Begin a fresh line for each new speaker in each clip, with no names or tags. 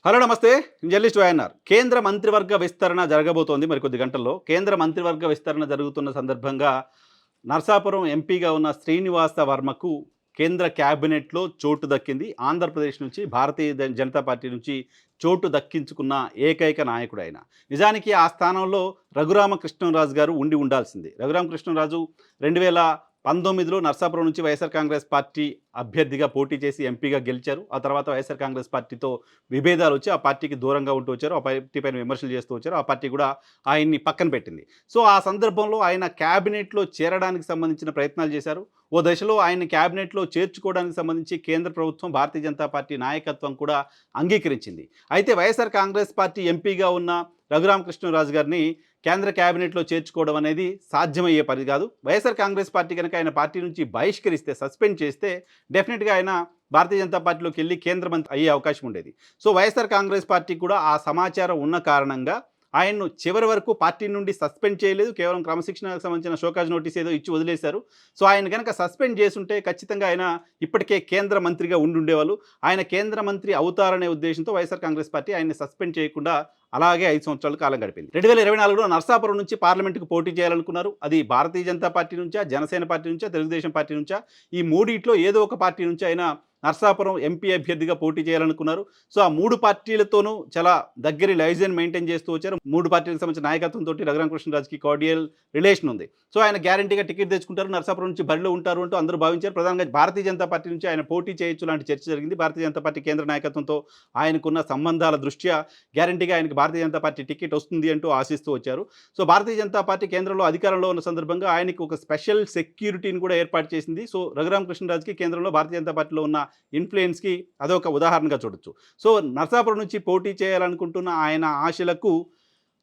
Hello నమస్తే. Journalist YNR. కేంద్ర మంత్రివర్గ విస్తరణ జరగబోతోంది మరికొద్ది గంటల్లో. కేంద్ర మంత్రివర్గ విస్తరణ జరుగుతున్న సందర్భంగా నరసాపురం ఎంపీగా ఉన్న శ్రీనివాస వర్మకు కేంద్ర క్యాబినెట్‌లో చోటు దక్కింది. ఆంధ్రప్రదేశ్ నుంచి భారతీయ జనతా పార్టీ నుంచి చోటు దక్కించుకున్న ఏకైక నాయకుడాయన. నిజానికి ఆ స్థానంలో రఘురామకృష్ణంరాజు గారు ఉండి ఉండాల్సింది. రఘురామకృష్ణంరాజు 2019లో నరసాపురం నుంచి వైఎస్ఆర్ కాంగ్రెస్ పార్టీ అభ్యర్థిగా పోటీ చేసి ఎంపీగా గెలిచారు. ఆ తర్వాత వైఎస్ఆర్ కాంగ్రెస్ పార్టీతో విభేదాలు వచ్చి ఆ పార్టీకి దూరంగా ఉంటూ వచ్చారు. ఆ పార్టీ పైన విమర్శలు చేస్తూ వచ్చారు. ఆ పార్టీ కూడా ఆయన్ని పక్కన పెట్టింది. సో ఆ సందర్భంలో ఆయన క్యాబినెట్‌లో చేరడానికి సంబంధించిన ప్రయత్నాలు చేశారు. ఓ దశలో ఆయన్ని క్యాబినెట్‌లో చేర్చుకోవడానికి సంబంధించి కేంద్ర ప్రభుత్వం, భారతీయ జనతా పార్టీ నాయకత్వం కూడా అంగీకరించింది. అయితే వైఎస్ఆర్ కాంగ్రెస్ పార్టీ ఎంపీగా ఉన్న రఘురామకృష్ణరాజు గారిని కేంద్ర క్యాబినెట్‌లో చేర్చుకోవడం అనేది సాధ్యమయ్యే పని కాదు. వైఎస్ఆర్ కాంగ్రెస్ పార్టీ గనక ఆయన పార్టీ నుంచి బహిష్కరిస్తే, సస్పెండ్ చేస్తే డెఫినెట్‌గా ఆయన భారతీయ జనతా పార్టీలోకి వెళ్ళి కేంద్ర మంత్రి అయ్యే అవకాశం ఉండేది. సో వైఎస్ఆర్ కాంగ్రెస్ పార్టీ కూడా ఆ సమాచారం ఉన్న కారణంగా ఆయన్ను చివరి వరకు పార్టీ నుండి సస్పెండ్ చేయలేదు. కేవలం క్రమశిక్షణకు సంబంధించిన షోకాజ్ నోటీస్ ఏదో ఇచ్చి వదిలేశారు. సో ఆయన గనక సస్పెండ్ చేసుంటే ఖచ్చితంగా ఆయన ఇప్పటికే కేంద్ర మంత్రిగా ఉండుండేవాళ్ళు. ఆయన కేంద్ర మంత్రి అవుతారనే ఉద్దేశంతో వైఎస్ఆర్ కాంగ్రెస్ పార్టీ ఆయన్ని సస్పెండ్ చేయకుండా అలాగే 5 సంవత్సరాలు కాలం గడిపింది. 2024లో నరసాపురం నుంచి పార్లమెంటుకు పోటీ చేయాలనుకున్నారు. అది భారతీయ జనతా పార్టీ నుంచా, జనసేన పార్టీ నుంచా, తెలుగుదేశం పార్టీ నుంచా, ఈ మూడిట్లో ఏదో ఒక పార్టీ నుంచి ఆయన నరసాపురం ఎంపీ అభ్యర్థిగా పోటీ చేయాలనుకున్నారు. సో ఆ 3 పార్టీలతోనూ చాలా దగ్గరి లైజన్ మెయింటైన్ చేస్తూ వచ్చారు. 3 పార్టీలకు సంబంధించిన నాయకత్వంతో రఘురామకృష్ణరాజుకి కార్డియల్ రిలేషన్ ఉంది. సో ఆయన గ్యారంటీగా టికెట్ తెచ్చుకుంటారు, నరసాపురం నుంచి బరిలో ఉంటారు అంటూ అందరూ భావించారు. ప్రధానంగా భారతీయ జనతా పార్టీ నుంచి ఆయన పోటీ చేయొచ్చు లాంటి చర్చ జరిగింది. భారతీయ జనతా పార్టీ కేంద్ర నాయకత్వంతో ఆయనకున్న సంబంధాల దృష్ట్యా గ్యారంటీగా ఆయనకి భారతీయ జనతా పార్టీ టికెట్ వస్తుంది అంటూ ఆశిస్తూ వచ్చారు. సో భారతీయ జనతా పార్టీ కేంద్రంలో అధికారంలో ఉన్న సందర్భంగా ఆయనకి ఒక స్పెషల్ సెక్యూరిటీని కూడా ఏర్పాటు చేసింది. సో రఘురామకృష్ణరాజుకి కేంద్రంలో భారతీయ జనతా పార్టీలో ఉన్న ఇన్ఫ్లుయెన్స్‌కి అదొక ఉదాహరణగా చూడొచ్చు. సో నరసాపురం నుంచి పోటీ చేయాలనుకుంటున్న ఆయన ఆశలకు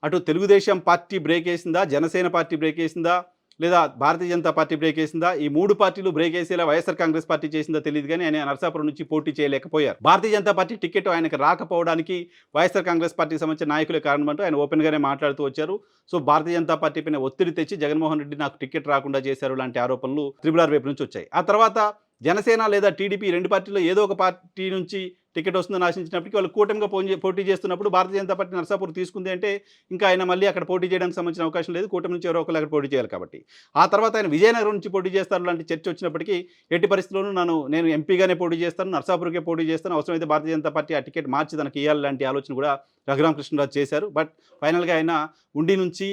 అటు తెలుగుదేశం పార్టీ బ్రేక్ ఏసిందా, జనసేన పార్టీ బ్రేక్ ఏసిందా, లేదా భారతీయ జనతా పార్టీ బ్రేక్ ఏసిందా, ఈ 3 పార్టీలు బ్రేక్ ఏసేలా వైఎస్ఆర్ కాంగ్రెస్ పార్టీ చేసిందో తెలియదు కానీ ఆయన నరసాపురం నుంచి పోటీ చేయలేకపోయారు. భారతీయ జనతా పార్టీ టికెట్ ఆయనకు రాకపోవడానికి వైఎస్ఆర్ కాంగ్రెస్ పార్టీకి సంబంధించిన నాయకులే కారణమంటూ ఆయన ఓపెన్‌గానే మాట్లాడుతూ వచ్చారు. సో భారతీయ జనతా పార్టీ పైన ఒత్తిడి తెచ్చి జగన్మోహన్ రెడ్డి నాకు టికెట్ రాకుండా చేశారు లాంటి ఆరోపణలు త్రిపుల్ ఆర్ వైపు నుంచి వచ్చాయి. ఆ తర్వాత జనసేన లేదా టీడీపీ 2 పార్టీల్లో ఏదో ఒక పార్టీ నుంచి టికెట్ వస్తుందని ఆశించినప్పటికీ వాళ్ళు కూటమిగా పోటీ చేస్తున్నప్పుడు భారతీయ జనతా పార్టీ నరసాపురం తీసుకుంది అంటే ఇంకా ఆయన మళ్ళీ అక్కడ పోటీ చేయడానికి సంబంధించిన అవకాశం లేదు. కూటమి నుంచి ఎవరో ఒకరు అక్కడ పోటీ చేయాలి కాబట్టి. ఆ తర్వాత ఆయన విజయనగరం నుంచి పోటీ చేస్తారు లాంటి చర్చ వచ్చినప్పటికీ ఎట్టి పరిస్థితుల్లోనూ నేను ఎంపీగానే పోటీ చేస్తాను, నరసాపురంకే పోటీ చేస్తాను, అవసరమైతే భారతీయ జనతా పార్టీ ఆ టికెట్ మార్చి తనకి ఇవ్వాలి లాంటి ఆలోచన కూడా రఘురామకృష్ణరాజు చేశారు. బట్ ఫైనల్గా ఆయన ఉండి నుంచి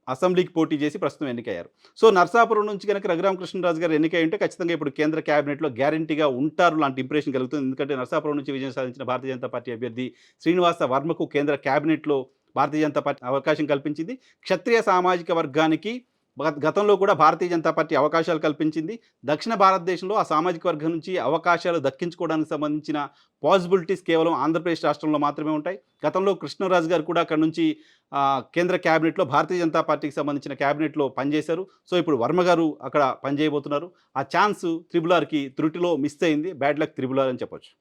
అసెంబ్లీకి పోటీ చేసి ప్రస్తుతం ఎన్నికయ్యారు. సో నరసాపురం నుంచి కనుక రఘురామకృష్ణరాజు గారు ఎన్నికై ఉంటే ఖచ్చితంగా ఇప్పుడు కేంద్ర క్యాబినెట్‌లో గ్యారంటీగా ఉంటారు లాంటి ఇంప్రెషన్ కలుగుతుంది. ఎందుకంటే నరసాపురం నుంచి విజయం సాధించిన భారతీయ జనతా పార్టీ అభ్యర్థి శ్రీనివాస వర్మకు కేంద్ర క్యాబినెట్‌లో భారతీయ జనతా పార్టీ అవకాశం కల్పించింది. క్షత్రియ సామాజిక వర్గానికి గతంలో కూడా భారతీయ జనతా పార్టీ అవకాశాలు కల్పించింది. దక్షిణ భారతదేశంలో ఆ సామాజిక వర్గం నుంచి అవకాశాలు దక్కించుకోవడానికి సంబంధించిన పాసిబిలిటీస్ కేవలం ఆంధ్రప్రదేశ్ రాష్ట్రంలో మాత్రమే ఉంటాయి. గతంలో కృష్ణరాజు గారు కూడా అక్కడి నుంచి కేంద్ర క్యాబినెట్‌లో భారతీయ జనతా పార్టీకి సంబంధించిన క్యాబినెట్‌లో పనిచేశారు. సో ఇప్పుడు వర్మ గారు అక్కడ పనిచేయబోతున్నారు. ఆ ఛాన్స్ త్రిపుల్ ఆర్‌కి త్రుటిలో మిస్ అయింది. బ్యాడ్ లక్ త్రిపుల్ ఆర్ అని చెప్పొచ్చు.